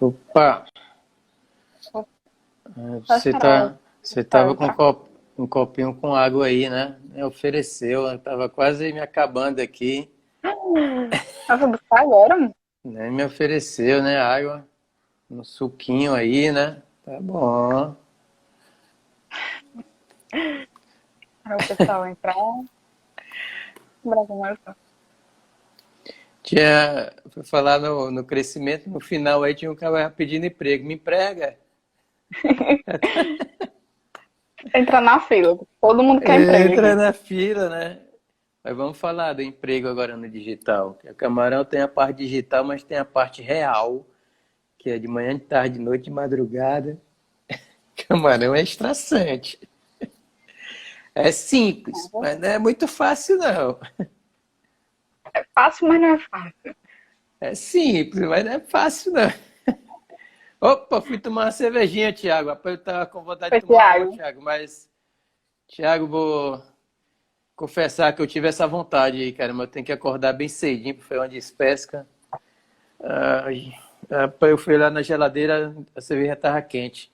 Opa, Só você esperar tá, você tava com entrar. um copinho com água aí, né? Me ofereceu, eu tava quase me acabando aqui, Eu vou buscar agora. né? Me ofereceu, né? Água, um suquinho aí, né? Tá bom. Para o pessoal entrar. Brasil, Marcos. Foi falar no crescimento, no final aí tinha um cara pedindo emprego. Me emprega? Entra na fila. Todo mundo quer emprego Entra aqui. na fila, né? Mas vamos falar do emprego agora no digital. Que a Camarão tem a parte digital, mas tem a parte real, que é de manhã, de tarde, de noite, de madrugada. Camarão é estressante. É simples, mas não é muito fácil, não. É fácil, mas não é fácil. É simples, mas não é fácil, não. Opa, fui tomar uma cervejinha, Thiago. Rapaz, eu tava com vontade de Foi, tomar uma, Thiago. Thiago, mas, Thiago, vou confessar que eu tive essa vontade aí, cara, mas eu tenho que acordar bem cedinho para fazer uma despesca. Ai, rapaz, eu fui lá na geladeira, a cerveja tava quente.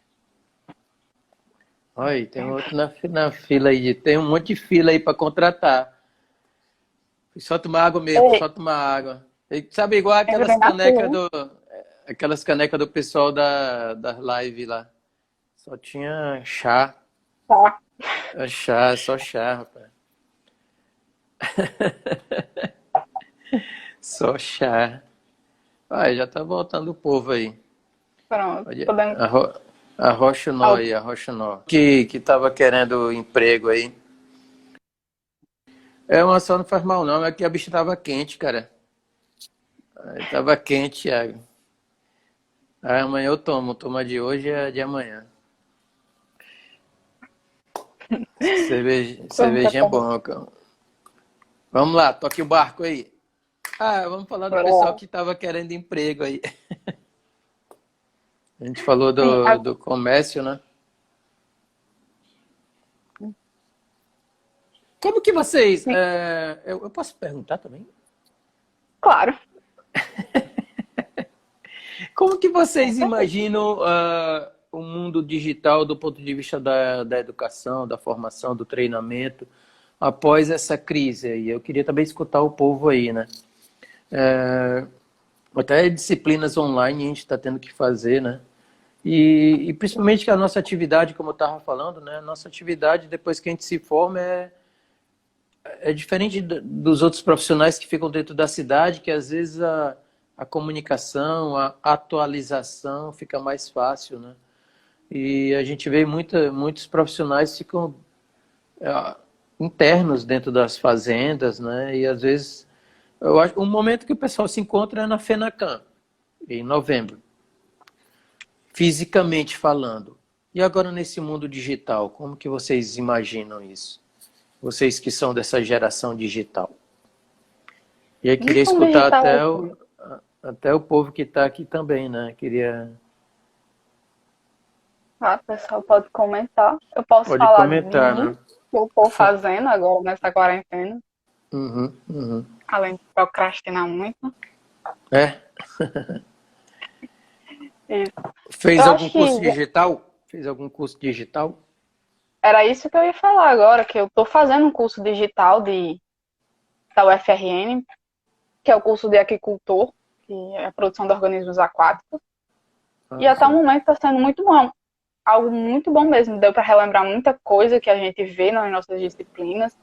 Olha, tem outro na fila aí, tem um monte de fila aí para contratar. Fui só tomar água mesmo, Ei, só tomar água. E sabe, igual aquelas entrei na canecas fila. aquelas canecas do pessoal da live lá. Só tinha chá. Tá. É chá, só chá, rapaz. Só chá. Ai, já tá voltando o povo aí. Pronto. Olha, Podemos. a Roxinó aí, a Roxinó. Que tava querendo emprego aí. É, uma só não faz mal não, é que a bicha tava quente, cara. Tava quente, Thiago. Aí amanhã eu tomo. Toma de hoje é de amanhã. Vamos Cervejinha é tentar. bom, cara. Vamos lá, toque o barco aí. Ah, vamos falar do pessoal Bora. que tava querendo emprego aí. A gente falou Sim, do comércio, né? Como que vocês. sim, Eu posso perguntar também? claro. Como que Com vocês certeza. imaginam o mundo digital do ponto de vista da educação, da formação, do treinamento, após essa crise aí? Eu queria também escutar o povo aí, né? É, até disciplinas online a gente está tendo que fazer, né? E principalmente que a nossa atividade, como eu estava falando, né? A nossa atividade, depois que a gente se forma, é diferente dos outros profissionais que ficam dentro da cidade, que às vezes a comunicação, a atualização fica mais fácil, né? E a gente vê muitos profissionais ficam é, internos dentro das fazendas, né? E às vezes, eu acho, o momento que o pessoal se encontra é na FENACAM, em novembro, fisicamente falando. E agora nesse mundo digital, como que vocês imaginam isso? Vocês que são dessa geração digital. E aí queria Missão escutar digital aqui. até o povo que está aqui também, né? Queria. Tá? O pessoal pode comentar. Eu posso Pode falar de comentar, mim, né? que eu estou fazendo agora nessa quarentena. Uhum, uhum. Além de procrastinar muito. É? Isso. Eu Fez algum acho que curso digital? Fez algum curso digital? era isso que eu ia falar agora, que eu estou fazendo um curso digital da UFRN, que é o curso de aquicultor, que é a produção de organismos aquáticos. E Ah, até o sim. momento está sendo muito bom. Algo muito bom mesmo. Deu para relembrar muita coisa que a gente vê nas nossas disciplinas.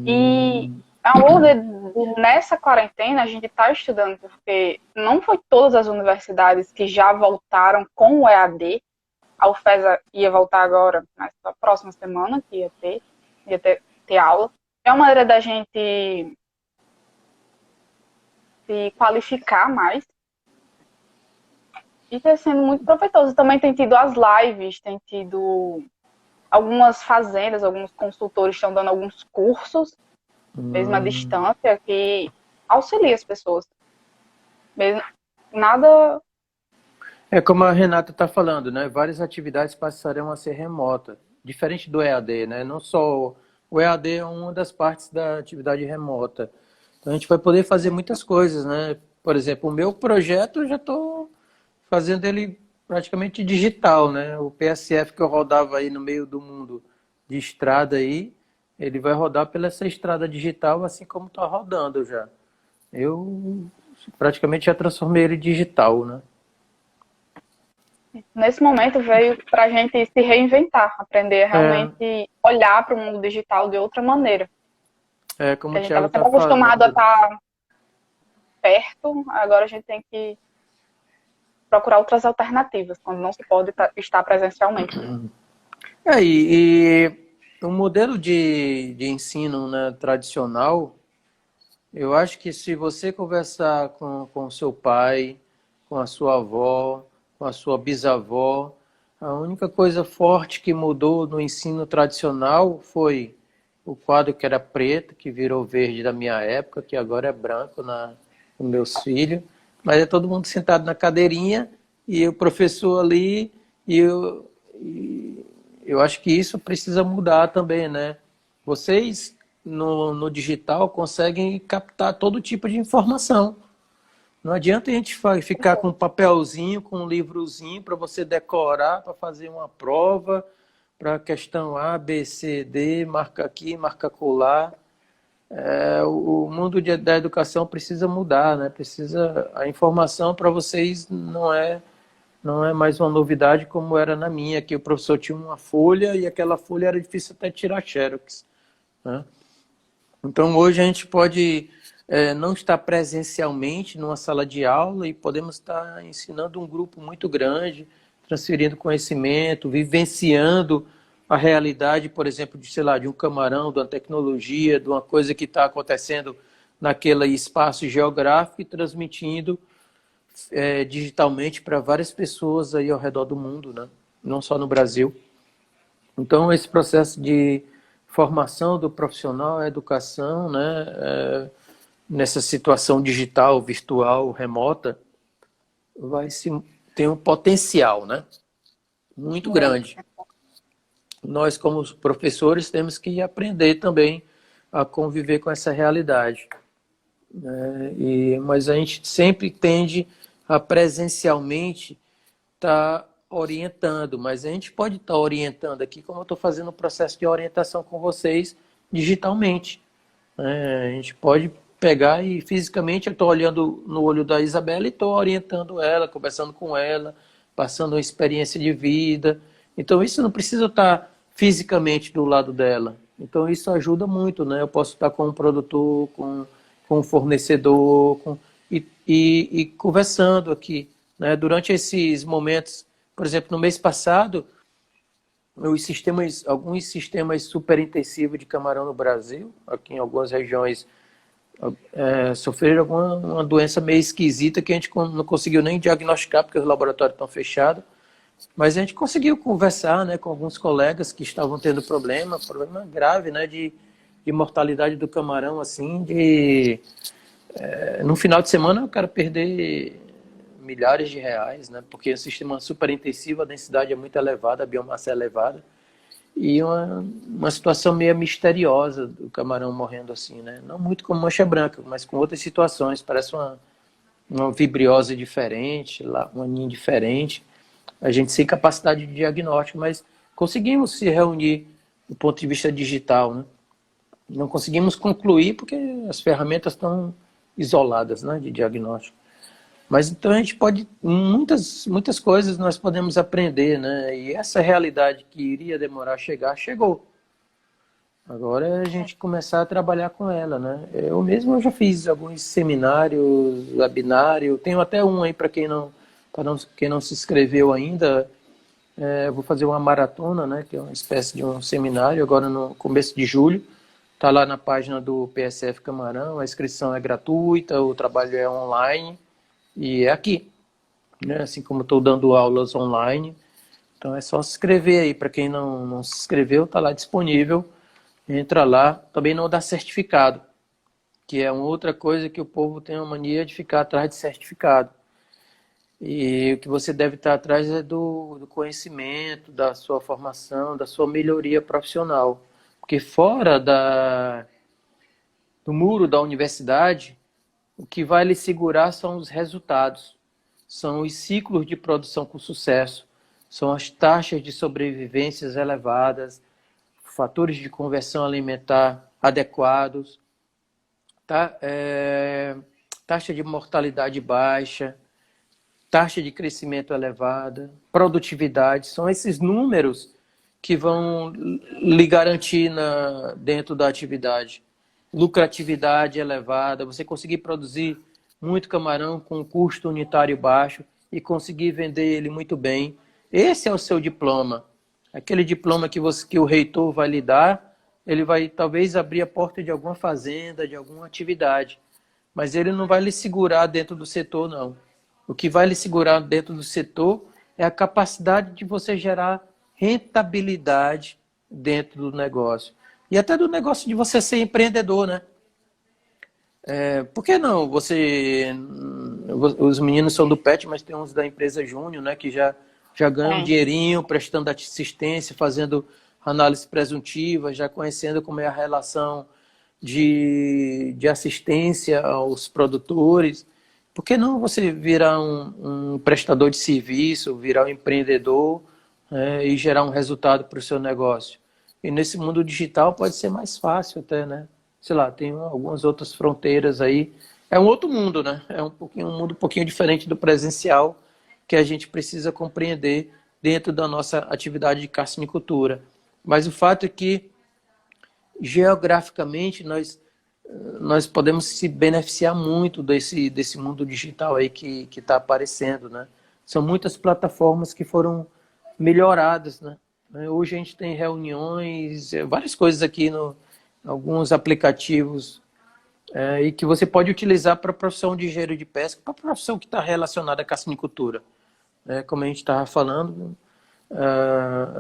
E Hum, nessa quarentena a gente está estudando, porque não foi todas as universidades que já voltaram com o EAD. A UFESA ia voltar agora, na próxima semana, que ia ter aula. É uma maneira da gente se qualificar mais e está sendo muito proveitoso. Também tem tido as lives, tem tido algumas fazendas, alguns consultores estão dando alguns cursos, mesmo à hum. distância, que auxilia as pessoas. Mesmo, nada. É como a Renata está falando, né? Várias atividades passarão a ser remota, diferente do EAD, né? Não só o EAD é uma das partes da atividade remota. Então a gente vai poder fazer muitas coisas, né? Por exemplo, o meu projeto eu já estou fazendo ele praticamente digital, né? O PSF que eu rodava aí no meio do mundo de estrada aí, ele vai rodar pela essa estrada digital, assim como está rodando já. Eu praticamente já transformei ele digital, né? Nesse momento veio para a gente se reinventar, aprender a É, realmente olhar para o mundo digital de outra maneira. como A o gente Thiago estava está sempre acostumado a falando. estar perto, agora a gente tem que procurar outras alternativas, quando não se pode estar presencialmente. E o modelo de ensino, né, tradicional, eu acho que se você conversar com o seu pai, com a sua avó, com a sua bisavó, a única coisa forte que mudou no ensino tradicional foi o quadro que era preto, que virou verde da minha época, que agora é branco nos meus filhos. Mas é todo mundo sentado na cadeirinha e o professor ali, e eu acho que isso precisa mudar também, né? Vocês no digital conseguem captar todo tipo de informação. Não adianta a gente ficar com um papelzinho, com um livrozinho para você decorar, para fazer uma prova, para questão A, B, C, D, marca aqui, marca colar. O mundo da educação precisa mudar, né? Precisa, a informação para vocês não é mais uma novidade como era na minha, que o professor tinha uma folha e aquela folha era difícil até tirar xerox, né? Então, hoje a gente pode não estar presencialmente numa sala de aula e podemos estar ensinando um grupo muito grande, transferindo conhecimento, vivenciando a realidade, por exemplo, de, sei lá, de um camarão, de uma tecnologia, de uma coisa que está acontecendo naquele espaço geográfico e transmitindo digitalmente para várias pessoas aí ao redor do mundo, né? Não só no Brasil. Então, esse processo de formação do profissional, a educação, né, nessa situação digital, virtual, remota, tem um potencial, né, muito Muito. grande. Nós, como professores, temos que aprender também a conviver com essa realidade, né? Mas a gente sempre tende a presencialmente estar orientando, mas a gente pode estar orientando aqui, como eu estou fazendo o processo de orientação com vocês digitalmente, né? A gente pode pegar e fisicamente eu estou olhando no olho da Isabela e estou orientando ela, conversando com ela, passando uma experiência de vida. Então isso não precisa estar fisicamente do lado dela. Então isso ajuda muito, né? Eu posso estar com um produtor, com um fornecedor, e conversando aqui, né? Durante esses momentos, por exemplo, no mês passado, alguns sistemas superintensivos de camarão no Brasil, aqui em algumas regiões, sofreram uma doença meio esquisita que a gente não conseguiu nem diagnosticar porque os laboratórios estão fechados. Mas a gente conseguiu conversar, né, com alguns colegas que estavam tendo problema grave, né, de mortalidade do camarão, assim, no final de semana eu quero perder milhares de reais, né, porque o sistema super intensivo, a densidade é muito elevada, a biomassa é elevada, e uma situação meio misteriosa do camarão morrendo assim, né, não muito como mancha branca, mas com outras situações, parece uma vibriose diferente, uma aninha diferente, a gente sem capacidade de diagnóstico, mas conseguimos se reunir do ponto de vista digital, né? Não conseguimos concluir porque as ferramentas estão isoladas, né, de diagnóstico. Mas então a gente pode, muitas coisas nós podemos aprender, né? E essa realidade que iria demorar a chegar, chegou. Agora é a gente começar a trabalhar com ela, né? Eu já fiz alguns seminários, webinário, tenho até um aí para quem não se inscreveu ainda. Vou fazer uma maratona, né? Que é uma espécie de um seminário agora no começo de julho. Está lá na página do PSF Camarão, a inscrição é gratuita, o trabalho é online e é aqui, né? Assim como estou dando aulas online. Então é só se inscrever aí. Para quem não se inscreveu, está lá disponível. Entra lá. Também não dá certificado, que é uma outra coisa que o povo tem a mania de ficar atrás de certificado. E o que você deve estar atrás é do conhecimento, da sua formação, da sua melhoria profissional. Porque fora do muro da universidade, o que vai lhe segurar são os resultados. são os ciclos de produção com sucesso, são as taxas de sobrevivências elevadas, fatores de conversão alimentar adequados, tá? Taxa de mortalidade baixa, taxa de crescimento elevada, produtividade, são esses números que vão lhe garantir dentro da atividade. Lucratividade elevada, você conseguir produzir muito camarão com um custo unitário baixo e conseguir vender ele muito bem. Esse é o seu diploma. Aquele diploma que o reitor vai lhe dar, ele vai talvez abrir a porta de alguma fazenda, de alguma atividade, mas ele não vai lhe segurar dentro do setor, não. O que vai lhe segurar dentro do setor é a capacidade de você gerar rentabilidade dentro do negócio. E até do negócio de você ser empreendedor, né? Por que não? Os meninos são do PET, mas tem uns da empresa Júnior, né? Que já ganham um dinheirinho, prestando assistência, fazendo análise presuntiva, já conhecendo como é a relação de assistência aos produtores. Por que não você virar um prestador de serviço, virar um empreendedor, e gerar um resultado para o seu negócio? E nesse mundo digital pode ser mais fácil até, né? Sei lá, tem algumas outras fronteiras aí. É um outro mundo, né? É um mundo um pouquinho diferente do presencial que a gente precisa compreender dentro da nossa atividade de carcinicultura. Mas o fato é que, geograficamente, nós podemos se beneficiar muito desse mundo digital aí que está aparecendo, né? São muitas plataformas que foram melhoradas, né? Hoje a gente tem reuniões, várias coisas aqui alguns aplicativos e que você pode utilizar para a profissão de engenheiro de pesca, para a profissão que está relacionada à carcinicultura. Como a gente estava falando,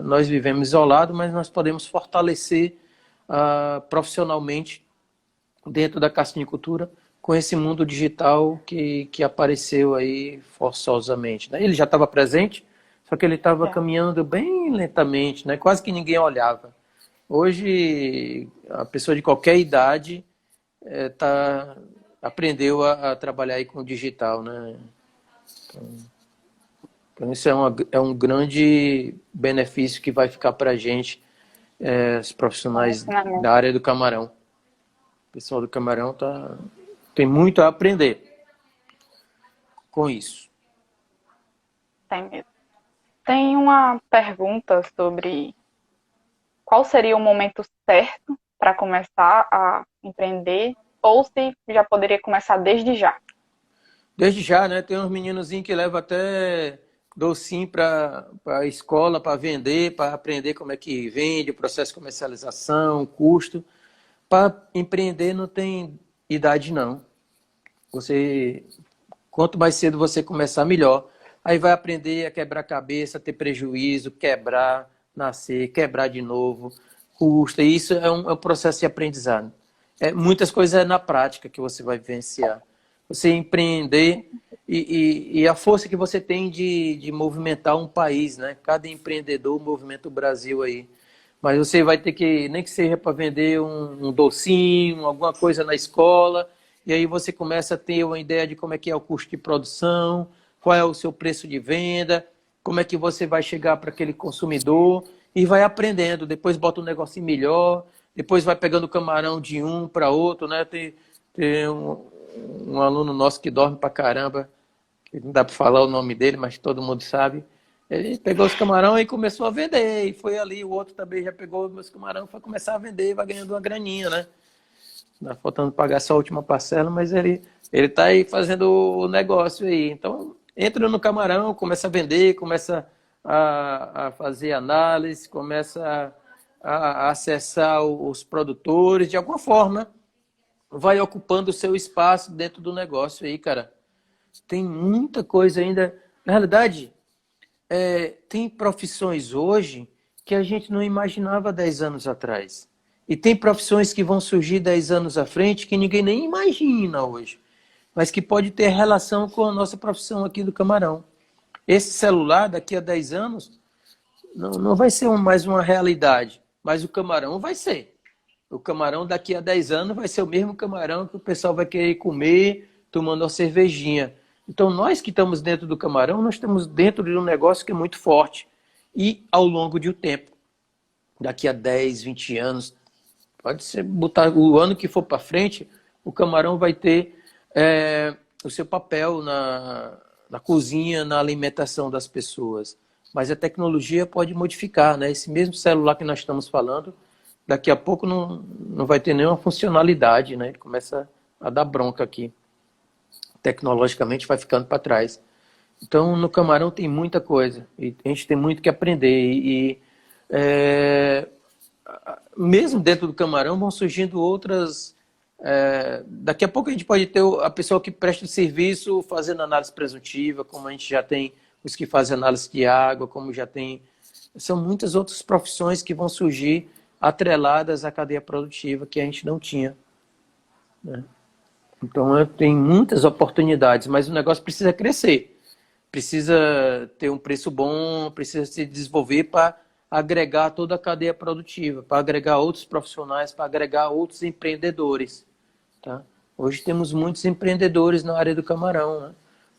nós vivemos isolados, mas nós podemos fortalecer profissionalmente dentro da carcinicultura com esse mundo digital que apareceu aí forçosamente, né? Ele já estava presente, só que ele estava caminhando bem lentamente, né? Quase que ninguém olhava. Hoje, a pessoa de qualquer idade aprendeu a trabalhar aí com o digital, né? Então isso é um grande benefício que vai ficar para a gente, os profissionais da área do camarão. O pessoal do camarão tem muito a aprender com isso. Tem mesmo. Tem uma pergunta sobre qual seria o momento certo para começar a empreender, ou se já poderia começar desde já. Desde já, né? Tem uns meninozinhos que levam até docinho para a escola para vender, para aprender como é que vende, o processo de comercialização, custo. Para empreender não tem idade, não. Quanto mais cedo você começar, melhor. Aí vai aprender a quebrar cabeça, ter prejuízo, quebrar, nascer, quebrar de novo, custa. E isso é um processo de aprendizado. Muitas coisas é na prática que você vai vivenciar. Você empreender e a força que você tem de movimentar um país, né? Cada empreendedor movimenta o Brasil aí. Mas você vai ter que, nem que seja para vender um docinho, alguma coisa na escola, e aí você começa a ter uma ideia de como é que é o custo de produção, qual é o seu preço de venda, como é que você vai chegar para aquele consumidor, e vai aprendendo. Depois bota um negocinho melhor, depois vai pegando camarão de um para outro, né? Tem um aluno nosso que dorme para caramba, que não dá para falar o nome dele, mas todo mundo sabe. Ele pegou os camarão e começou a vender, e foi ali, o outro também já pegou os meus camarão, foi começar a vender e vai ganhando uma graninha, né? Tá faltando pagar só a última parcela, mas ele tá aí fazendo o negócio aí. Então, entra no camarão, começa a vender, começa a fazer análise, começa a acessar os produtores, de alguma forma, vai ocupando o seu espaço dentro do negócio aí, cara. Tem muita coisa ainda. Na realidade, tem profissões hoje que a gente não imaginava 10 anos atrás. E tem profissões que vão surgir 10 anos à frente que ninguém nem imagina hoje, mas que pode ter relação com a nossa profissão aqui do camarão. Esse celular, daqui a 10 anos, não vai ser mais uma realidade, mas o camarão vai ser. O camarão daqui a 10 anos vai ser o mesmo camarão que o pessoal vai querer comer tomando uma cervejinha. Então, nós que estamos dentro do camarão, nós estamos dentro de um negócio que é muito forte. E ao longo de um tempo, daqui a 10, 20 anos, pode ser botar o ano que for para frente, o camarão vai ter o seu papel na cozinha, na alimentação das pessoas. Mas a tecnologia pode modificar, né? Esse mesmo celular que nós estamos falando, daqui a pouco não vai ter nenhuma funcionalidade, né? Ele começa a dar bronca aqui. Tecnologicamente vai ficando para trás. Então, no camarão tem muita coisa. E a gente tem muito que aprender. Mesmo dentro do camarão vão surgindo outras... daqui a pouco a gente pode ter a pessoa que presta serviço fazendo análise presuntiva, como a gente já tem os que fazem análise de água, como já tem... São muitas outras profissões que vão surgir atreladas à cadeia produtiva que a gente não tinha, né? Então, tem muitas oportunidades, mas o negócio precisa crescer. Precisa ter um preço bom, precisa se desenvolver para agregar toda a cadeia produtiva, para agregar outros profissionais, para agregar outros empreendedores. Tá? Hoje temos muitos empreendedores na área do camarão, né?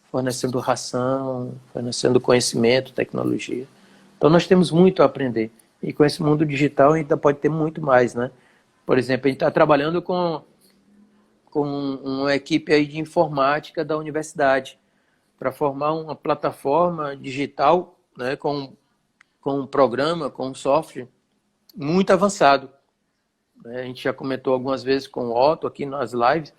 Fornecendo ração, fornecendo conhecimento, tecnologia. Então, nós temos muito a aprender. E com esse mundo digital ainda pode ter muito mais, né? Por exemplo, a gente está trabalhando com uma equipe aí de informática da universidade para formar uma plataforma digital, né, com um programa, com um software muito avançado. A gente já comentou algumas vezes com o Otto aqui nas lives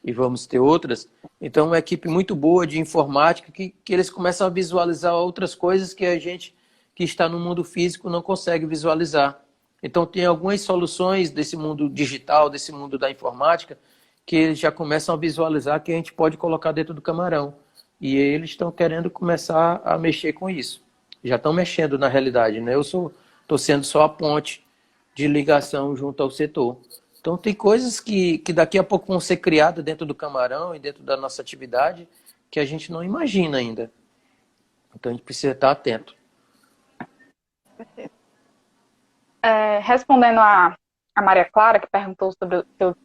e vamos ter outras. Então, uma equipe muito boa de informática que eles começam a visualizar outras coisas que a gente que está no mundo físico não consegue visualizar. Então, tem algumas soluções desse mundo digital, desse mundo da informática, que eles já começam a visualizar que a gente pode colocar dentro do camarão. E eles estão querendo começar a mexer com isso. Já estão mexendo na realidade, né? Eu estou sendo só a ponte de ligação junto ao setor. Então tem coisas que daqui a pouco vão ser criadas dentro do camarão e dentro da nossa atividade que a gente não imagina ainda. Então a gente precisa estar atento. Respondendo a Maria Clara, que perguntou sobre se eu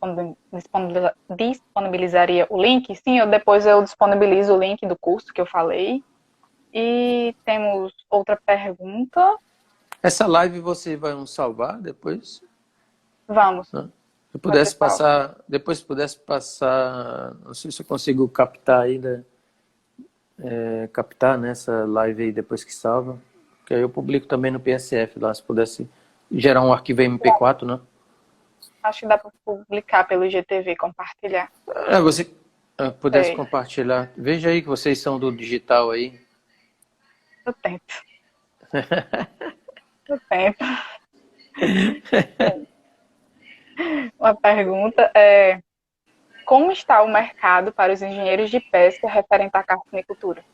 disponibilizaria o link. Sim, depois eu disponibilizo o link do curso que eu falei. E temos outra pergunta. Essa live você vai salvar depois? Vamos. Se pudesse passar, depois se pudesse passar, não sei se eu consigo captar ainda, captar nessa live aí depois que salva, que aí eu publico também no PSF lá, se pudesse gerar um arquivo MP4, né? Acho que dá para publicar pelo IGTV, compartilhar. Você pudesse compartilhar. Veja aí que vocês são do digital aí. Eu tento. Eu tento. Uma pergunta é: como está o mercado para os engenheiros de pesca referente à carcinicultura?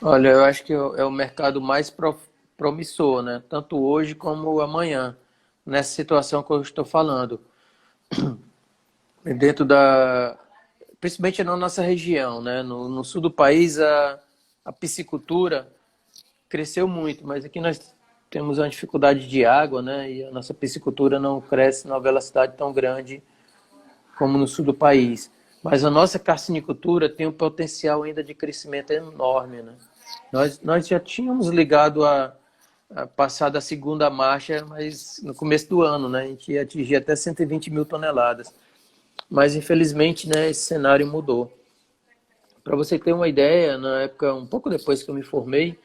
Olha, eu acho que é o mercado mais promissor, né? Tanto hoje como amanhã, nessa situação que eu estou falando. Dentro principalmente na nossa região, né? No sul do país, a piscicultura cresceu muito, mas aqui nós temos uma dificuldade de água, né? E a nossa piscicultura não cresce numa velocidade tão grande como no sul do país. Mas a nossa carcinicultura tem um potencial ainda de crescimento enorme, né? Nós já tínhamos ligado a passar da segunda marcha, mas no começo do ano, né? A gente ia atingir até 120 mil toneladas. Mas, infelizmente, né, esse cenário mudou. Para você ter uma ideia, na época, um pouco depois que eu me formei,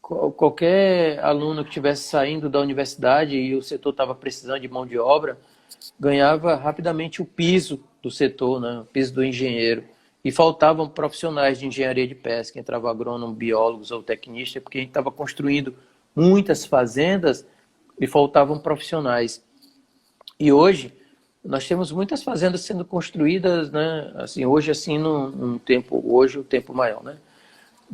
qualquer aluno que estivesse saindo da universidade e o setor estava precisando de mão de obra, ganhava rapidamente o piso do setor, né? O piso do engenheiro. E faltavam profissionais de engenharia de pesca, entravam agrônomos, biólogos ou tecnistas, porque a gente estava construindo muitas fazendas e faltavam profissionais. E hoje, nós temos muitas fazendas sendo construídas, né? Assim, hoje, assim, num tempo, hoje o tempo maior, né?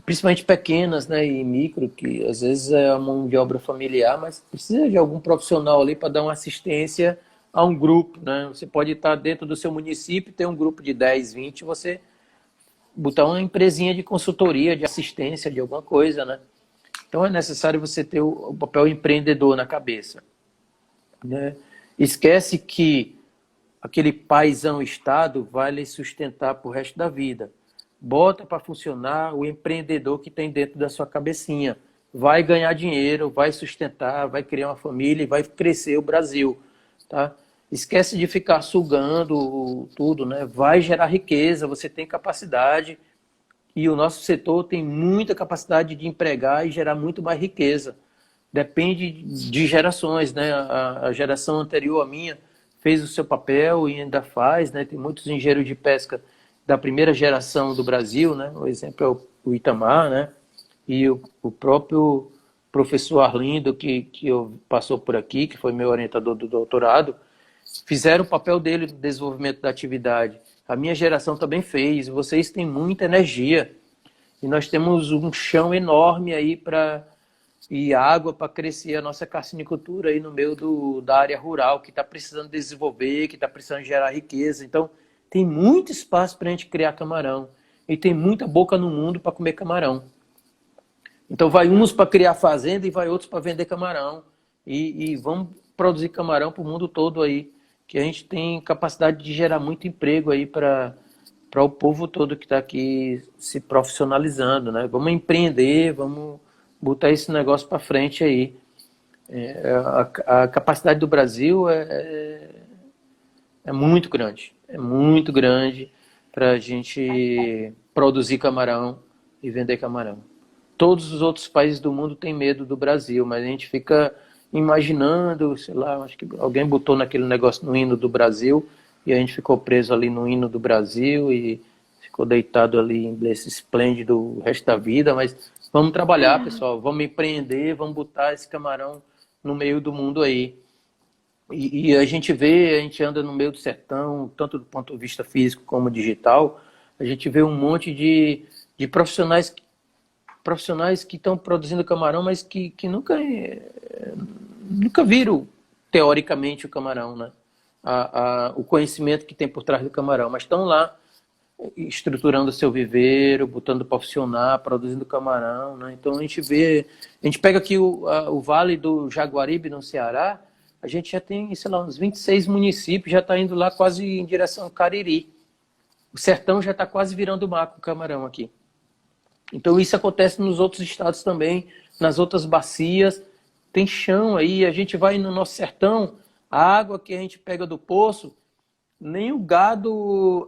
Principalmente pequenas, né, e micro, que às vezes é a mão de obra familiar, mas precisa de algum profissional ali para dar uma assistência a um grupo, né? Você pode estar dentro do seu município, ter um grupo de 10, 20, você botar uma empresinha de consultoria, de assistência, de alguma coisa, né? Então é necessário você ter o papel empreendedor na cabeça, né? Esquece que aquele paizão Estado vai lhe sustentar pro resto da vida. bota para funcionar o empreendedor que tem dentro da sua cabecinha. Vai ganhar dinheiro, vai sustentar, vai criar uma família e vai crescer o Brasil, tá? Esquece de ficar sugando tudo, né? Vai gerar riqueza, você tem capacidade e o nosso setor tem muita capacidade de empregar e gerar muito mais riqueza. Depende de gerações, né? A geração anterior à minha fez o seu papel e ainda faz, né? Tem muitos engenheiros de pesca da primeira geração do Brasil, né? O exemplo é o Itamar, né? E o próprio professor Arlindo, que passou por aqui, que foi meu orientador do doutorado, fizeram o papel dele no desenvolvimento da atividade. A minha geração também fez. Vocês têm muita energia. E nós temos um chão enorme aí e água para crescer a nossa carcinicultura aí no meio da área rural, que está precisando desenvolver, que está precisando gerar riqueza. Então, tem muito espaço para a gente criar camarão. E tem muita boca no mundo para comer camarão. Então, vai uns para criar fazenda e vai outros para vender camarão. E vamos produzir camarão para o mundo todo aí, que a gente tem capacidade de gerar muito emprego aí para o povo todo que está aqui se profissionalizando, né? Vamos empreender, vamos botar esse negócio para frente aí. A capacidade do Brasil é muito grande para a gente produzir camarão e vender camarão. Todos os outros países do mundo têm medo do Brasil, mas a gente fica imaginando, sei lá, acho que alguém botou naquele negócio no hino do Brasil e a gente ficou preso ali no hino do Brasil e ficou deitado ali em berço esplêndido o resto da vida, mas vamos trabalhar, pessoal, vamos empreender, vamos botar esse camarão no meio do mundo aí. E a gente anda no meio do sertão, tanto do ponto de vista físico como digital, a gente vê um monte de profissionais que estão produzindo camarão, mas que nunca viram teoricamente o camarão, né? O conhecimento que tem por trás do camarão, mas estão lá estruturando o seu viveiro, botando para funcionar, produzindo camarão, né? Então a gente pega aqui o Vale do Jaguaribe, no Ceará, a gente já tem, sei lá, uns 26 municípios, já está indo lá quase em direção ao Cariri. O sertão já está quase virando mar com o camarão aqui. Então isso acontece nos outros estados também, nas outras bacias, tem chão aí, a gente vai no nosso sertão, a água que a gente pega do poço, nem o gado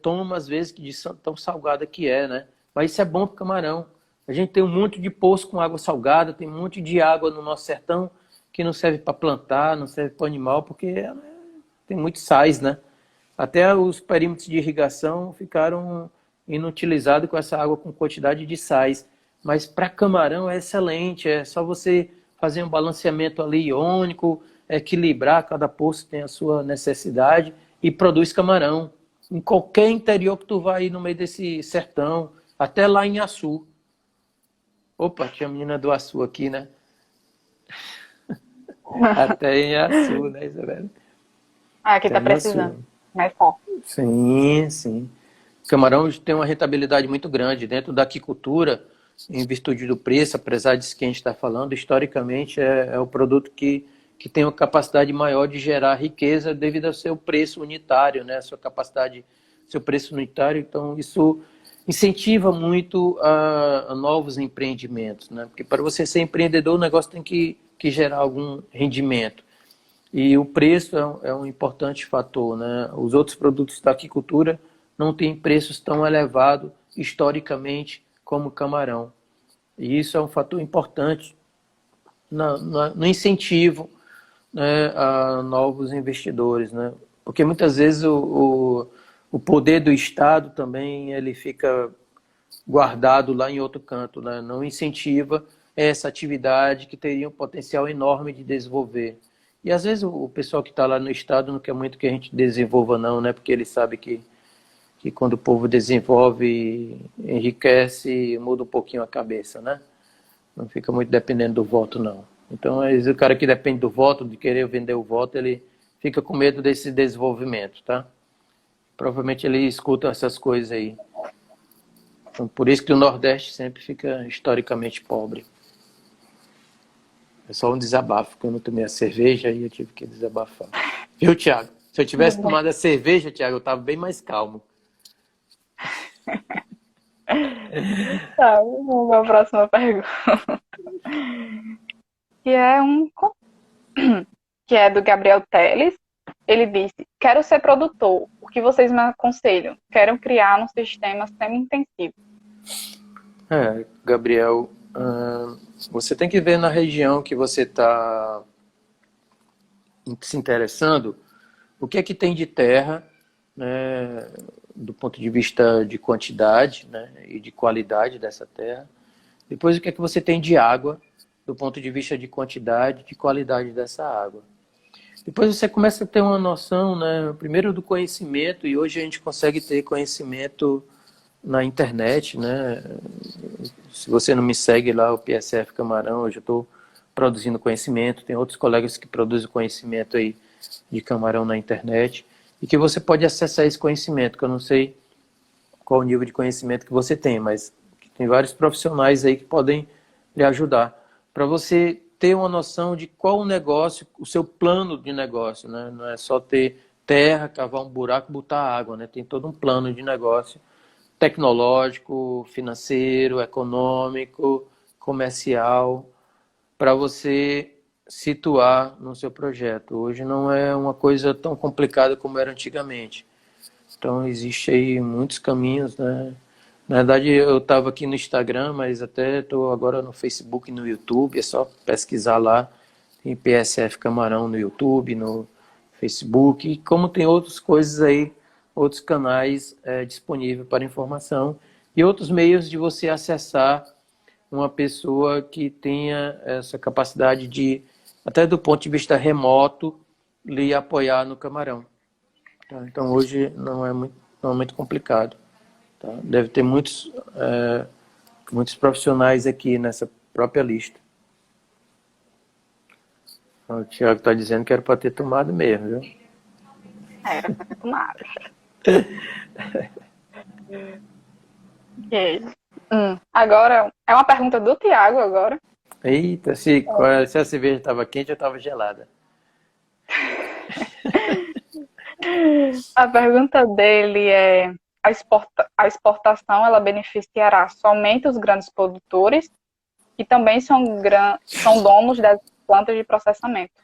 toma às vezes, de tão salgada que é, né? Mas isso é bom para o camarão. A gente tem um monte de poço com água salgada, tem um monte de água no nosso sertão que não serve para plantar, não serve para animal, porque tem muitos sais, né? Até os perímetros de irrigação ficaram inutilizado com essa água com quantidade de sais. Mas para camarão é excelente, é só você fazer um balanceamento ali iônico, equilibrar, cada poço tem a sua necessidade e produz camarão. Em qualquer interior que tu vai aí no meio desse sertão, até lá em Açu. Opa, tinha a menina do Açu aqui, né? Até em Açu, né, Isabela? Aqui tá precisando. Mas tá. Sim, sim. Camarão tem uma rentabilidade muito grande dentro da aquicultura, em virtude do preço, apesar disso que a gente está falando, historicamente é o produto que tem uma capacidade maior de gerar riqueza devido ao seu preço unitário, né? Seu preço unitário. Então, isso incentiva muito a novos empreendimentos, né? Porque para você ser empreendedor, o negócio tem que gerar algum rendimento. E o preço é um importante fator, né? Os outros produtos da aquicultura não têm preços tão elevados historicamente como o camarão. E isso é um fator importante no incentivo, né, a novos investidores, né? Porque muitas vezes o poder do Estado também ele fica guardado lá em outro canto, né? Não incentiva essa atividade que teria um potencial enorme de desenvolver. E às vezes o pessoal que está lá no Estado não quer muito que a gente desenvolva não, né? Porque ele sabe que quando o povo desenvolve, enriquece, muda um pouquinho a cabeça, né? Não fica muito dependendo do voto, não. Então, o cara que depende do voto, de querer vender o voto, ele fica com medo desse desenvolvimento, tá? Provavelmente ele escuta essas coisas aí. Então, por isso que o Nordeste sempre fica historicamente pobre. É só um desabafo, porque eu não tomei a cerveja e eu tive que desabafar. Viu, Thiago? Se eu tivesse tomado a cerveja, Thiago, eu estava bem mais calmo. Tá, vamos para a próxima pergunta. Que é que é do Gabriel Teles. Ele disse: quero ser produtor. O que vocês me aconselham? Quero criar um sistema semi-intensivo. Gabriel, você tem que ver na região que você está se interessando, o que é que tem de terra, né, do ponto de vista de quantidade, né, e de qualidade dessa terra. Depois, o que é que você tem de água, do ponto de vista de quantidade e de qualidade dessa água. Depois você começa a ter uma noção, né, primeiro do conhecimento, e hoje a gente consegue ter conhecimento na internet, né? Se você não me segue lá, o PSF Camarão, hoje eu estou produzindo conhecimento, tem outros colegas que produzem conhecimento aí de camarão na internet, e que você pode acessar esse conhecimento, que eu não sei qual o nível de conhecimento que você tem, mas que tem vários profissionais aí que podem lhe ajudar, para você ter uma noção de qual o negócio, o seu plano de negócio, né? Não é só ter terra, cavar um buraco, botar água, né? Tem todo um plano de negócio tecnológico, financeiro, econômico, comercial, para você situar no seu projeto. Hoje não é uma coisa tão complicada como era antigamente. Então, existe aí muitos caminhos, né? Na verdade, eu estava aqui no Instagram, mas até estou agora no Facebook e no YouTube. É só pesquisar lá. Tem PSF Camarão no YouTube, no Facebook. E como tem outras coisas aí, outros canais disponíveis para informação. E outros meios de você acessar uma pessoa que tenha essa capacidade de, até do ponto de vista remoto, lhe apoiar no camarão. Tá? Então, hoje não é muito complicado. Tá? Deve ter muitos profissionais aqui nessa própria lista. O Thiago está dizendo que era para ter tomado mesmo, viu? Era para ter tomado. Ok. Agora, é uma pergunta do Tiago agora. Eita, se a cerveja estava quente ou estava gelada. A pergunta dele é: a exportação ela beneficiará somente os grandes produtores que também são donos das plantas de processamento?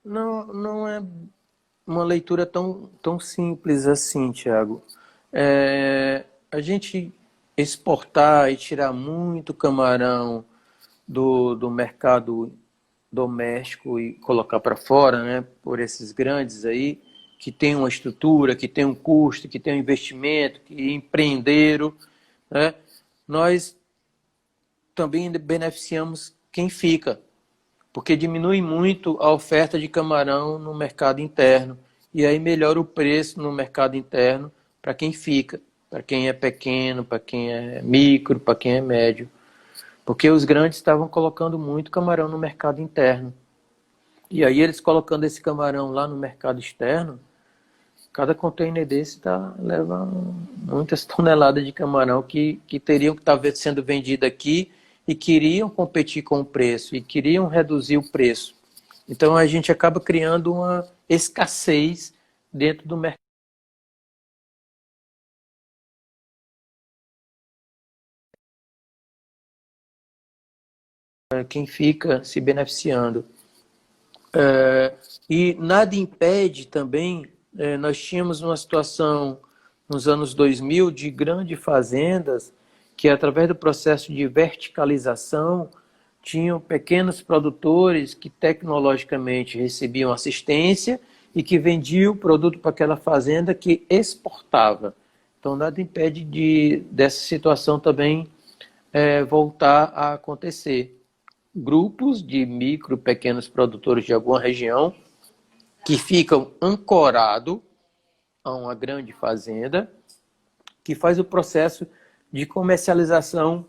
Não é uma leitura tão simples assim, Thiago. A gente exportar e tirar muito camarão do mercado doméstico e colocar para fora, né, por esses grandes aí, que tem uma estrutura, que tem um custo, que tem um investimento, que empreenderam, né, nós também beneficiamos quem fica, porque diminui muito a oferta de camarão no mercado interno, e aí melhora o preço no mercado interno para quem fica, para quem é pequeno, para quem é micro, para quem é médio. Porque os grandes estavam colocando muito camarão no mercado interno. E aí eles colocando esse camarão lá no mercado externo, cada container desse leva muitas toneladas de camarão que teriam que estar sendo vendido aqui e queriam competir com o preço e queriam reduzir o preço. Então a gente acaba criando uma escassez dentro do mercado. Quem fica se beneficiando. E nada impede também, nós tínhamos uma situação nos anos 2000 de grandes fazendas que, através do processo de verticalização, tinham pequenos produtores que tecnologicamente recebiam assistência e que vendiam o produto para aquela fazenda que exportava. Então, nada impede dessa situação também voltar a acontecer. Grupos de micro, pequenos produtores de alguma região que ficam ancorados a uma grande fazenda que faz o processo de comercialização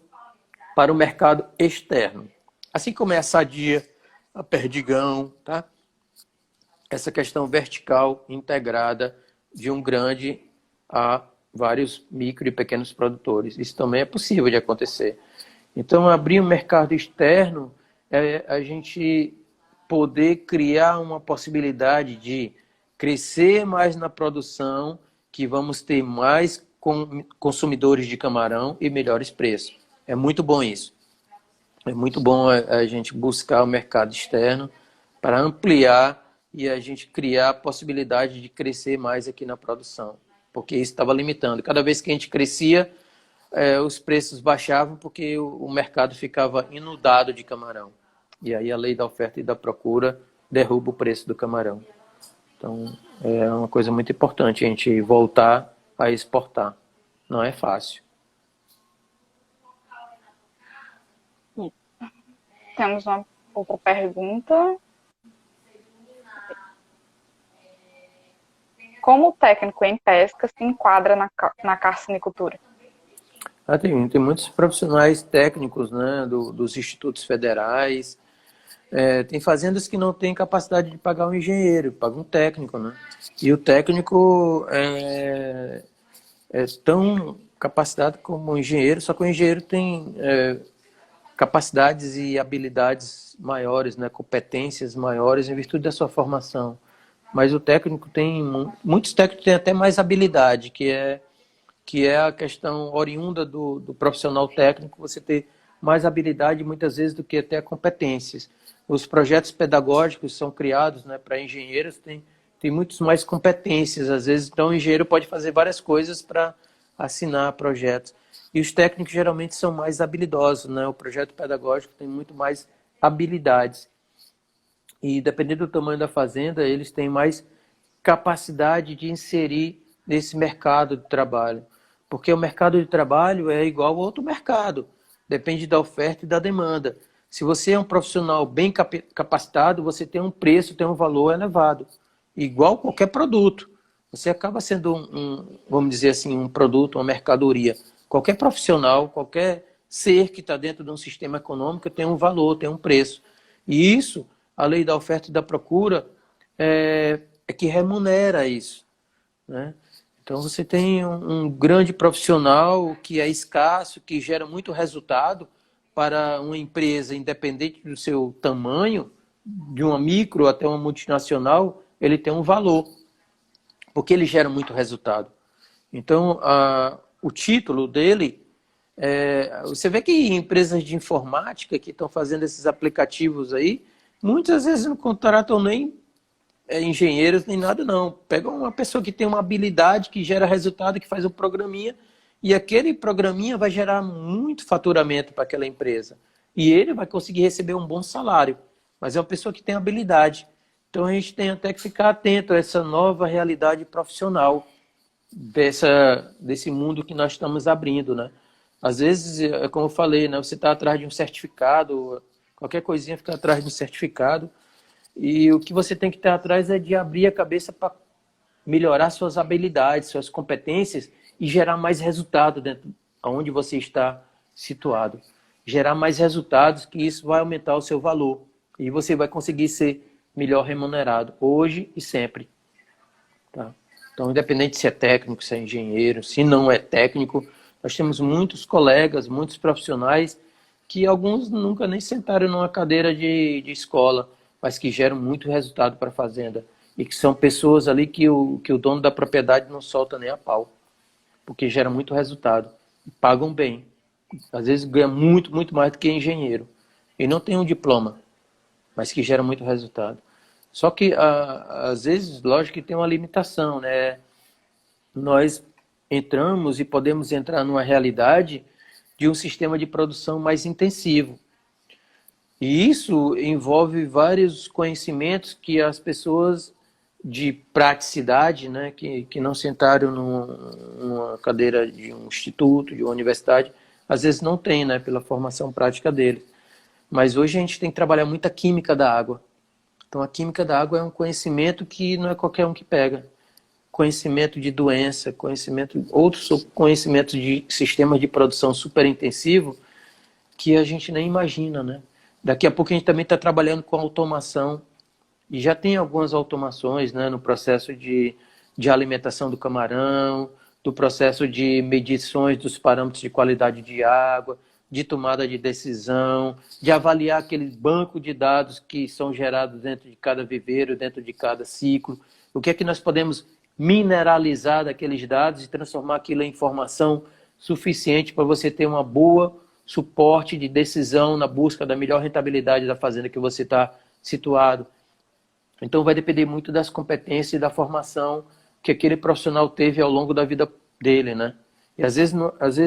para o mercado externo. Assim como é a Sadia, a Perdigão, tá? Essa questão vertical integrada de um grande a vários micro e pequenos produtores. Isso também é possível de acontecer. Então, abrir um mercado externo é a gente poder criar uma possibilidade de crescer mais na produção, que vamos ter mais consumidores de camarão e melhores preços. É muito bom isso. É muito bom a gente buscar o mercado externo para ampliar e a gente criar a possibilidade de crescer mais aqui na produção, porque isso estava limitando. Cada vez que a gente crescia, os preços baixavam porque o mercado ficava inundado de camarão. E aí a lei da oferta e da procura derruba o preço do camarão. Então, é uma coisa muito importante a gente voltar a exportar. Não é fácil. Temos uma outra pergunta. Como o técnico em pesca se enquadra na carcinicultura? Tem muitos profissionais técnicos, né, dos institutos federais. Tem fazendas que não têm capacidade de pagar um engenheiro, paga um técnico, né? E o técnico é tão capacitado como o engenheiro, só que o engenheiro tem capacidades e habilidades maiores, né, competências maiores em virtude da sua formação. Mas o técnico muitos técnicos têm até mais habilidade, que é a questão oriunda do profissional técnico, você ter mais habilidade muitas vezes do que até competências. Os projetos pedagógicos são criados, né, para engenheiros, tem muitos mais competências, às vezes, então o engenheiro pode fazer várias coisas para assinar projetos. E os técnicos geralmente são mais habilidosos, né? O projeto pedagógico tem muito mais habilidades. E dependendo do tamanho da fazenda, eles têm mais capacidade de inserir nesse mercado de trabalho. Porque o mercado de trabalho é igual a outro mercado. Depende da oferta e da demanda. Se você é um profissional bem capacitado, você tem um preço, tem um valor elevado. Igual qualquer produto. Você acaba sendo vamos dizer assim, um produto, uma mercadoria. Qualquer profissional, qualquer ser que está dentro de um sistema econômico tem um valor, tem um preço. E isso, a lei da oferta e da procura, é que remunera isso, né? Então você tem um grande profissional que é escasso, que gera muito resultado para uma empresa, independente do seu tamanho, de uma micro até uma multinacional, ele tem um valor, porque ele gera muito resultado. Então, o título dele, você vê que empresas de informática que estão fazendo esses aplicativos aí, muitas vezes não contratam nem engenheiros, nem nada não. Pegam uma pessoa que tem uma habilidade, que gera resultado, que faz um programinha, e aquele programinha vai gerar muito faturamento para aquela empresa. E ele vai conseguir receber um bom salário. Mas é uma pessoa que tem habilidade. Então a gente tem até que ficar atento a essa nova realidade profissional desse mundo que nós estamos abrindo, né? Às vezes, como eu falei, né, você está atrás de um certificado, qualquer coisinha fica atrás de um certificado, e o que você tem que ter atrás é de abrir a cabeça para melhorar suas habilidades, suas competências e gerar mais resultado dentro onde você está situado. Gerar mais resultados, que isso vai aumentar o seu valor e você vai conseguir ser melhor remunerado hoje e sempre. Tá? Então, independente se é técnico, se é engenheiro, se não é técnico, nós temos muitos colegas, muitos profissionais que alguns nunca nem sentaram numa cadeira de escola, mas que geram muito resultado para a fazenda. E que são pessoas ali que o dono da propriedade não solta nem a pau, porque gera muito resultado. E pagam bem. Às vezes ganha muito, muito mais do que engenheiro. E não tem um diploma, mas que gera muito resultado. Só que, às vezes, lógico que tem uma limitação, né? Nós entramos e podemos entrar numa realidade de um sistema de produção mais intensivo. E isso envolve vários conhecimentos que as pessoas de praticidade, né, que não sentaram numa cadeira de um instituto, de uma universidade, às vezes não tem, né, pela formação prática deles. Mas hoje a gente tem que trabalhar muito a química da água. Então a química da água é um conhecimento que não é qualquer um que pega. Conhecimento de doença, outros conhecimentos de sistemas de produção super intensivo que a gente nem imagina, né? Daqui a pouco a gente também está trabalhando com automação e já tem algumas automações, né, no processo de alimentação do camarão, do processo de medições dos parâmetros de qualidade de água, de tomada de decisão, de avaliar aquele banco de dados que são gerados dentro de cada viveiro, dentro de cada ciclo. O que é que nós podemos mineralizar daqueles dados e transformar aquilo em informação suficiente para você ter uma boa suporte de decisão na busca da melhor rentabilidade da fazenda que você está situado. Então vai depender muito das competências e da formação que aquele profissional teve ao longo da vida dele, né? E às vezes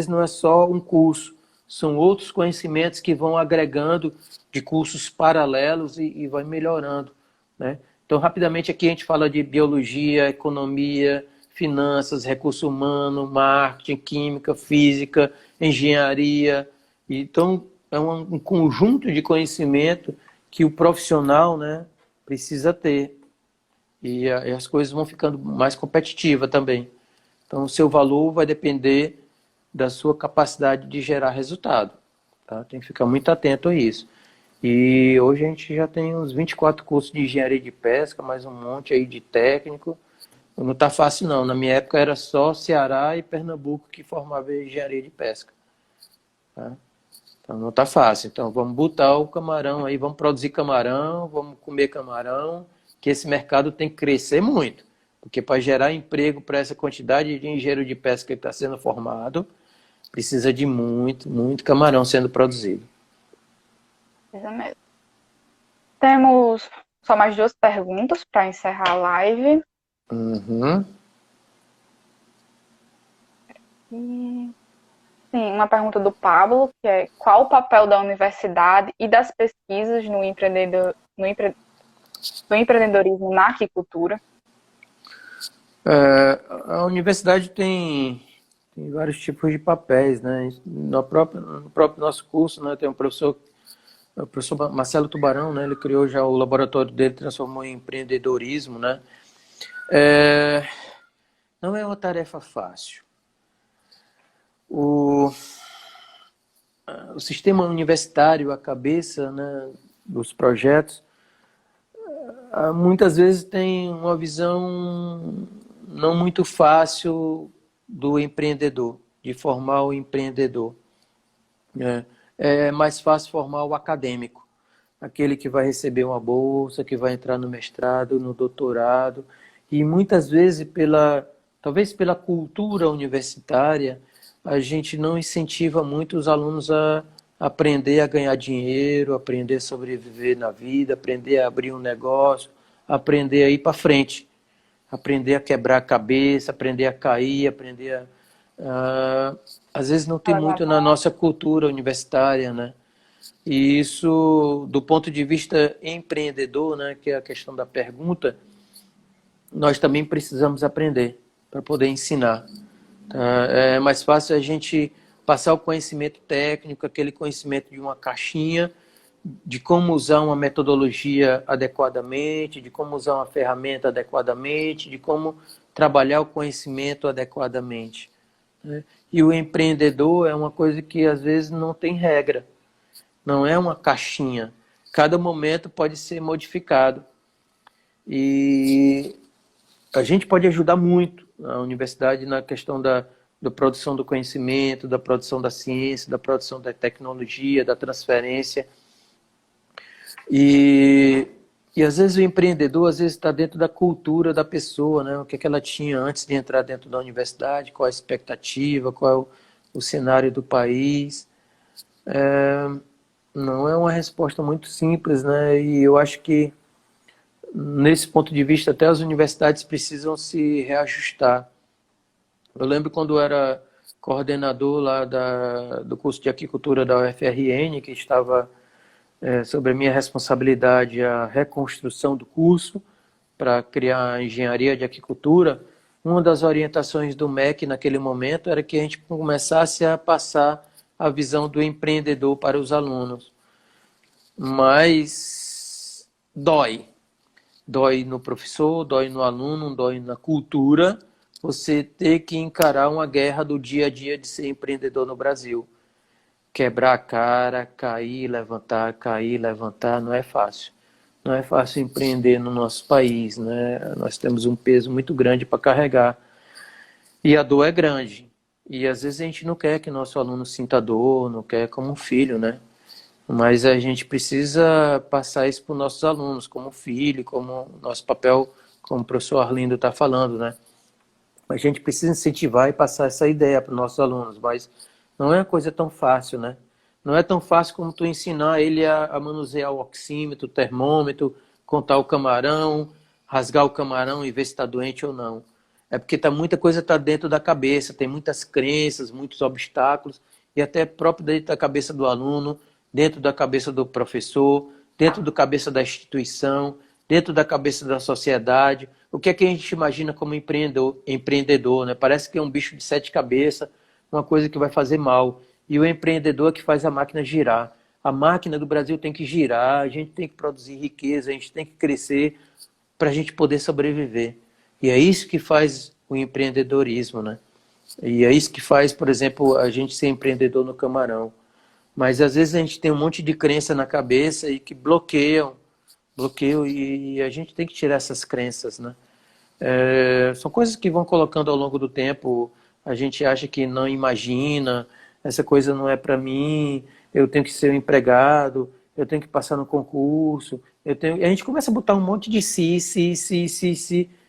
não é só um curso, são outros conhecimentos que vão agregando de cursos paralelos e vai melhorando, né? Então, rapidamente aqui a gente fala de biologia, economia, finanças, recurso humano, marketing, química, física, engenharia. Então, é um conjunto de conhecimento que o profissional, né, precisa ter. E as coisas vão ficando mais competitivas também. Então, o seu valor vai depender da sua capacidade de gerar resultado. Tá? Tem que ficar muito atento a isso. E hoje a gente já tem uns 24 cursos de engenharia de pesca, mais um monte aí de técnico. Não está fácil não. Na minha época era só Ceará e Pernambuco que formavam engenharia de pesca. Tá? Então não está fácil. Então vamos botar o camarão aí, vamos produzir camarão, vamos comer camarão, que esse mercado tem que crescer muito. Porque para gerar emprego para essa quantidade de engenheiro de pesca que está sendo formado, precisa de muito, muito camarão sendo produzido. Isso mesmo. Temos só mais 2 perguntas para encerrar a live. Uhum. Sim, uma pergunta do Pablo, que é: qual o papel da universidade e das pesquisas no empreendedorismo na aquicultura? A universidade tem vários tipos de papéis, né? No próprio nosso curso, né, tem o professor Marcelo Tubarão, né? Ele criou já o laboratório dele, transformou em empreendedorismo, né? Não é uma tarefa fácil. O sistema universitário, a cabeça, né, dos projetos, muitas vezes tem uma visão não muito fácil do empreendedor, de formar o empreendedor. É mais fácil formar o acadêmico, aquele que vai receber uma bolsa, que vai entrar no mestrado, no doutorado, e muitas vezes, talvez pela cultura universitária, a gente não incentiva muito os alunos a aprender a ganhar dinheiro, aprender a sobreviver na vida, aprender a abrir um negócio, aprender a ir para frente, aprender a quebrar a cabeça, aprender a cair, aprender às vezes não tem muito na nossa cultura universitária, né? E isso, do ponto de vista empreendedor, né, que é a questão da pergunta, nós também precisamos aprender para poder ensinar. Tá? É mais fácil a gente passar o conhecimento técnico, aquele conhecimento de uma caixinha, de como usar uma metodologia adequadamente, de como usar uma ferramenta adequadamente, de como trabalhar o conhecimento adequadamente. Né? E o empreendedor é uma coisa que às vezes não tem regra, não é uma caixinha. Cada momento pode ser modificado. E a gente pode ajudar muito a universidade na questão da produção do conhecimento, da produção da ciência, da produção da tecnologia, da transferência. E às vezes o empreendedor está dentro da cultura da pessoa, né? O que ela tinha antes de entrar dentro da universidade, qual a expectativa, qual é o cenário do país. Não é uma resposta muito simples, né? E eu acho que, nesse ponto de vista, até as universidades precisam se reajustar. Eu lembro quando eu era coordenador lá do curso de aquicultura da UFRN, que estava sobre a minha responsabilidade a reconstrução do curso para criar a engenharia de aquicultura. Uma das orientações do MEC naquele momento era que a gente começasse a passar a visão do empreendedor para os alunos. Mas dói. Dói no professor, dói no aluno, dói na cultura. Você ter que encarar uma guerra do dia a dia de ser empreendedor no Brasil. Quebrar a cara, cair, levantar, não é fácil. Não é fácil empreender no nosso país, né? Nós temos um peso muito grande para carregar. E a dor é grande. E às vezes a gente não quer que nosso aluno sinta dor, não quer como um filho, né? Mas a gente precisa passar isso para os nossos alunos, como filho, como nosso papel, como o professor Arlindo está falando, né? A gente precisa incentivar e passar essa ideia para os nossos alunos, mas não é uma coisa tão fácil, né? Não é tão fácil como tu ensinar ele a manusear o oxímetro, o termômetro, contar o camarão, rasgar o camarão e ver se está doente ou não. É porque muita coisa está dentro da cabeça, tem muitas crenças, muitos obstáculos, e até próprio dentro da cabeça do aluno, dentro da cabeça do professor, dentro da cabeça da instituição, dentro da cabeça da sociedade. O que é que a gente imagina como empreendedor, né? Parece que é um bicho de 7 cabeças, uma coisa que vai fazer mal. E o empreendedor é que faz a máquina girar. A máquina do Brasil tem que girar, a gente tem que produzir riqueza, a gente tem que crescer para a gente poder sobreviver. E é isso que faz o empreendedorismo, né? E é isso que faz, por exemplo, a gente ser empreendedor no camarão. Mas às vezes a gente tem um monte de crença na cabeça e que bloqueiam, e a gente tem que tirar essas crenças, né? São coisas que vão colocando ao longo do tempo, a gente acha que não imagina, essa coisa não é para mim, eu tenho que ser um empregado, eu tenho que passar no concurso, e a gente começa a botar um monte de si,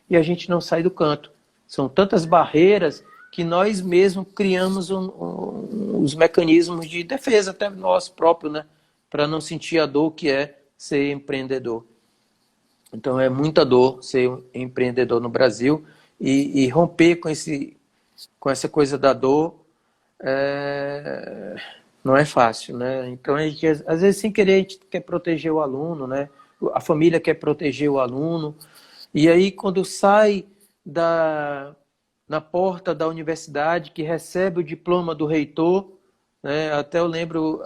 e a gente não sai do canto. São tantas barreiras que nós mesmos criamos os mecanismos de defesa, até nós próprios, né? Para não sentir a dor que é ser empreendedor. Então é muita dor ser um empreendedor no Brasil e romper com essa coisa da dor não é fácil, né? Então a gente, às vezes sem querer a gente quer proteger o aluno, né? A família quer proteger o aluno e aí quando sai na porta da universidade que recebe o diploma do reitor, né? Até eu lembro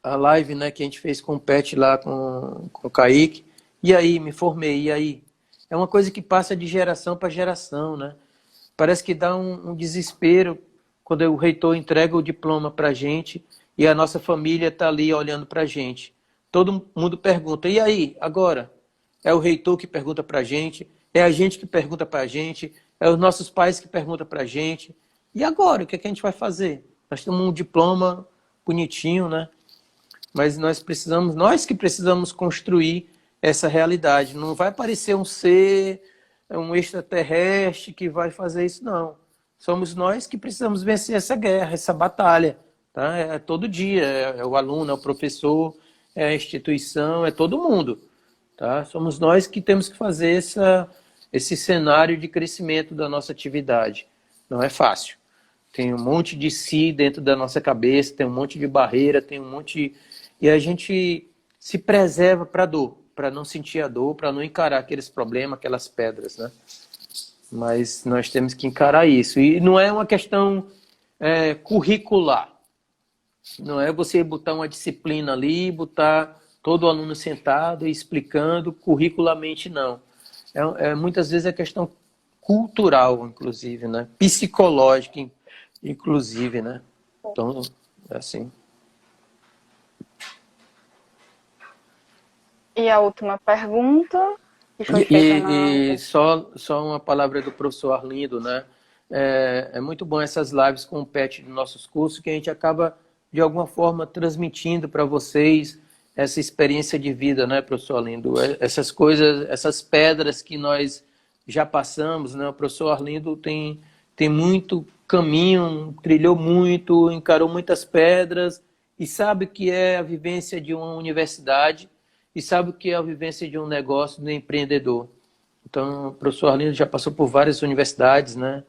a live, né, que a gente fez com o Pet lá, com o Kaique. E aí, me formei, e aí? É uma coisa que passa de geração para geração, né? Parece que dá um desespero quando o reitor entrega o diploma para a gente e a nossa família está ali olhando para a gente. Todo mundo pergunta, e aí, agora? É o reitor que pergunta para a gente, é a gente que pergunta para a gente, é os nossos pais que perguntam para a gente. E agora, o que é que a gente vai fazer? Nós temos um diploma bonitinho, né? Mas nós que precisamos construir essa realidade. Não vai aparecer um ser, um extraterrestre que vai fazer isso, não. Somos nós que precisamos vencer essa guerra, essa batalha. Tá? É todo dia, é o aluno, é o professor, é a instituição, é todo mundo. Tá? Somos nós que temos que fazer esse cenário de crescimento da nossa atividade. Não é fácil. Tem um monte de si dentro da nossa cabeça, tem um monte de barreira, tem um monte... E a gente se preserva para a dor, para não sentir a dor, para não encarar aqueles problemas, aquelas pedras, né? Mas nós temos que encarar isso. E não é uma questão curricular. Não é você botar uma disciplina ali, botar todo o aluno sentado e explicando curricularmente, não. Muitas vezes é questão cultural, inclusive, né? Psicológica, inclusive, né? Então, é assim. E a última pergunta, que foi feita E só uma palavra do professor Arlindo, né? É muito bom essas lives com o Pet dos nossos cursos, que a gente acaba, de alguma forma, transmitindo para vocês essa experiência de vida, né, professor Arlindo? Essas coisas, essas pedras que nós já passamos, né? O professor Arlindo tem muito caminho, trilhou muito, encarou muitas pedras e sabe o que é a vivência de uma universidade e sabe o que é a vivência de um negócio, de um empreendedor. Então, o professor Arlindo já passou por várias universidades, né?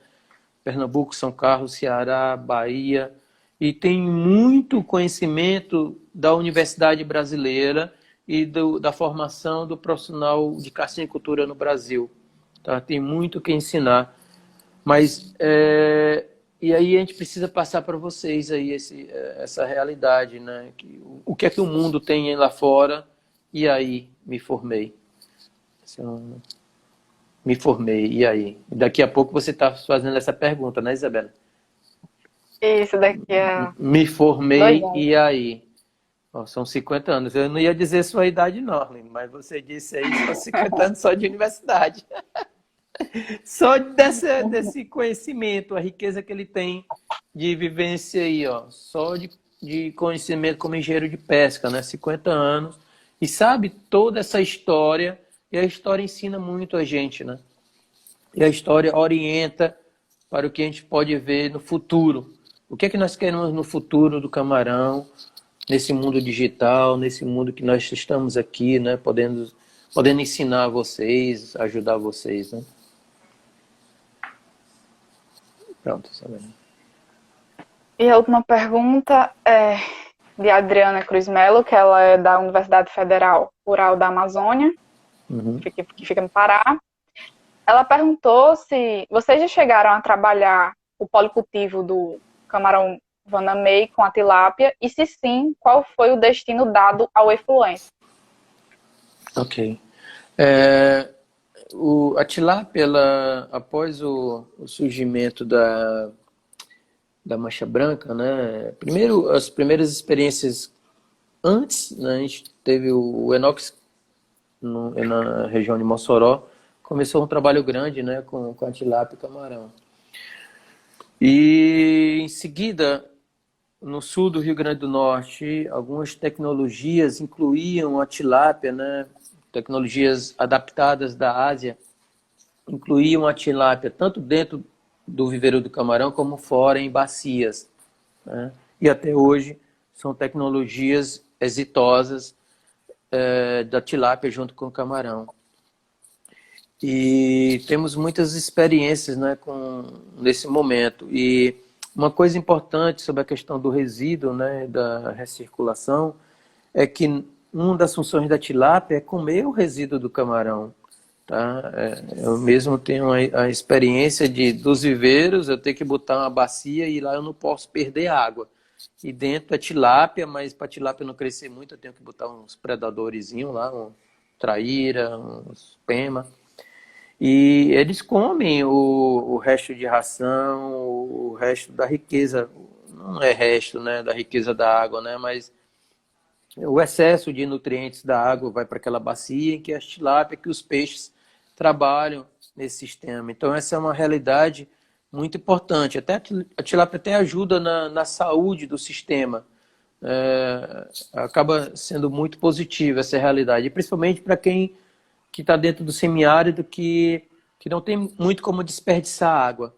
Pernambuco, São Carlos, Ceará, Bahia, e tem muito conhecimento da universidade brasileira e da formação do profissional de carcinicultura no Brasil. Tá? Tem muito o que ensinar. Mas, e aí a gente precisa passar para vocês aí essa realidade, né? O que é que o mundo tem lá fora? E aí, me formei. Me formei, e aí? Daqui a pouco você está fazendo essa pergunta, né, Isabela? isso daqui a Me 2 formei, anos. e aí? Ó, são 50 anos. Eu não ia dizer sua idade, não, Arlindo, mas você disse aí são 50 anos só de universidade. Só desse conhecimento, a riqueza que ele tem de vivência aí, ó. Só de conhecimento como engenheiro de pesca, né? 50 anos. E sabe toda essa história, e a história ensina muito a gente, né? E a história orienta para o que a gente pode ver no futuro. O que é que nós queremos no futuro do camarão, nesse mundo digital, nesse mundo que nós estamos aqui, né, podendo ensinar vocês, ajudar vocês, né? Pronto, sabendo. E a última pergunta é de Adriana Cruz Melo, que ela é da Universidade Federal Rural da Amazônia, Uhum. que fica no Pará. Ela perguntou se vocês já chegaram a trabalhar o policultivo do camarão Vanamei com a tilápia, e se sim, qual foi o destino dado ao efluente? Ok. A tilápia, após o surgimento da mancha branca, né? Primeiro, as primeiras experiências antes, né, a gente teve o Enox na região de Mossoró, começou um trabalho grande, né, com a tilápia e camarão. E em seguida, no sul do Rio Grande do Norte, algumas tecnologias incluíam a tilápia, né, tecnologias adaptadas da Ásia, incluíam a tilápia tanto dentro do viveiro do camarão como fora em bacias, né? E até hoje são tecnologias exitosas da tilápia junto com o camarão. E temos muitas experiências, né, nesse momento. E uma coisa importante sobre a questão do resíduo, né, da recirculação, é que uma das funções da tilápia é comer o resíduo do camarão. Tá? Eu mesmo tenho a experiência dos viveiros, eu tenho que botar uma bacia e lá eu não posso perder água. E dentro é tilápia, mas para a tilápia não crescer muito, eu tenho que botar uns predadorzinhos lá, um traíra, uns pema. E eles comem o resto de ração, o resto da riqueza, não é resto, né, da riqueza da água, né, mas o excesso de nutrientes da água vai para aquela bacia em que as tilápias, que os peixes trabalham nesse sistema. Então essa é uma realidade muito importante. Até a tilápia até ajuda na saúde do sistema. Acaba sendo muito positiva essa realidade, e principalmente para quem que está dentro do semiárido, que não tem muito como desperdiçar água.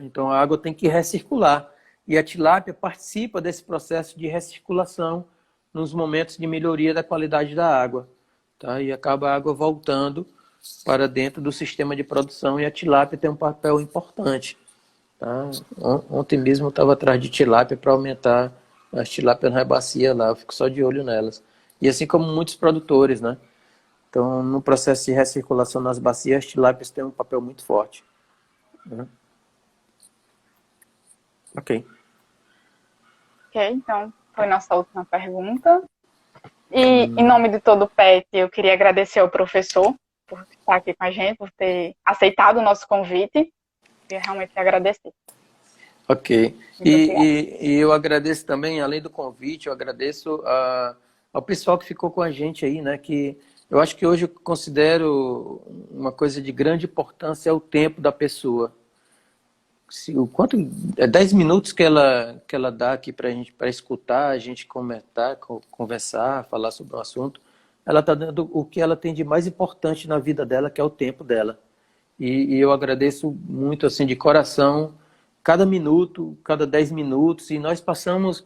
Então a água tem que recircular. E a tilápia participa desse processo de recirculação nos momentos de melhoria da qualidade da água. Tá? E acaba a água voltando para dentro do sistema de produção, e a tilápia tem um papel importante. Tá? Ontem mesmo eu estava atrás de tilápia para aumentar as tilápias na bacia lá, eu fico só de olho nelas. E assim como muitos produtores, né? Então, no processo de recirculação nas bacias, as tilápias têm um papel muito forte. Ok. Ok, então foi nossa última pergunta. E em nome de todo o PET, eu queria agradecer ao professor por estar aqui com a gente, por ter aceitado o nosso convite. Queria realmente agradecer. Ok. E eu agradeço também, além do convite, eu agradeço ao pessoal que ficou com a gente aí, né? Que eu acho que hoje eu considero uma coisa de grande importância é o tempo da pessoa. O quanto é 10 minutos que ela dá aqui para a gente, para escutar, a gente comentar, conversar, falar sobre um assunto, ela está dando o que ela tem de mais importante na vida dela, que é o tempo dela. E eu agradeço muito, assim, de coração, cada minuto, cada 10 minutos, e nós passamos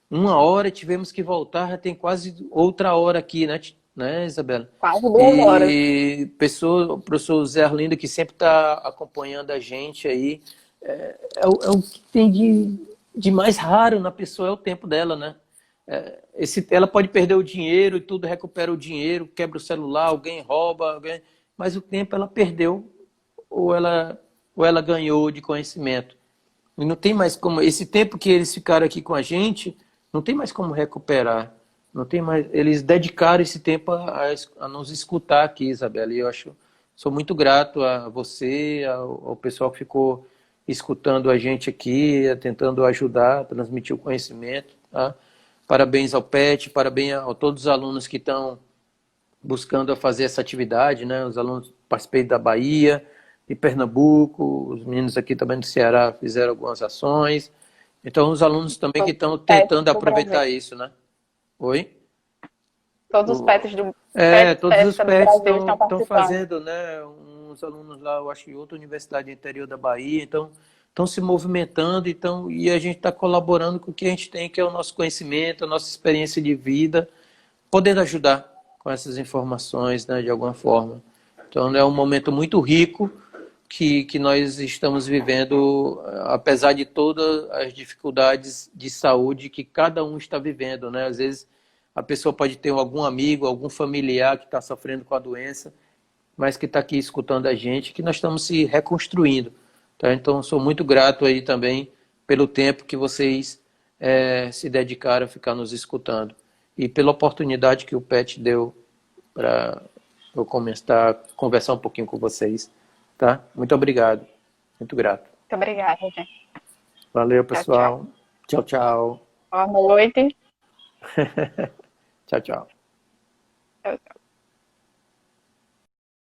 1 hora e tivemos que voltar, já tem quase outra hora aqui, né, Isabela? Quase 2 horas. E o professor Zé Arlindo, que sempre está acompanhando a gente aí, o que tem de mais raro na pessoa é o tempo dela, né? Ela pode perder o dinheiro e tudo, recupera o dinheiro, quebra o celular, alguém rouba, mas o tempo ela perdeu ou ela ganhou de conhecimento. E não tem mais como. Esse tempo que eles ficaram aqui com a gente, não tem mais como recuperar. Não tem mais. Eles dedicaram esse tempo a nos escutar aqui, Isabela. E eu sou muito grato a você, ao pessoal que ficou escutando a gente aqui, tentando ajudar, transmitir o conhecimento. Tá? Parabéns ao PET, parabéns a todos os alunos que estão buscando fazer essa atividade, né? Os alunos participei da Bahia, de Pernambuco, os meninos aqui também do Ceará fizeram algumas ações. Então, os alunos também que estão tentando aproveitar isso, né? Oi? Todos os pets do Todos os Festa do pets Brasil estão estão participando. fazendo, né? Uns alunos lá, eu acho que em outra universidade do interior da Bahia, então estão se movimentando, então, e a gente está colaborando com o que a gente tem, que é o nosso conhecimento, a nossa experiência de vida, podendo ajudar com essas informações, né, de alguma forma. Então é um momento muito rico que nós estamos vivendo, apesar de todas as dificuldades de saúde que cada um está vivendo, né? Às vezes a pessoa pode ter algum amigo, algum familiar que está sofrendo com a doença, mas que está aqui escutando a gente, que nós estamos se reconstruindo. Tá? Então, sou muito grato aí também pelo tempo que vocês se dedicaram a ficar nos escutando. E pela oportunidade que o PET deu para eu começar a conversar um pouquinho com vocês. Tá? Muito obrigado. Muito grato. Muito obrigada, gente. Valeu, Tchau, tchau. pessoal. Tchau, tchau. Boa noite. Tchau, tchau. Tchau, tchau.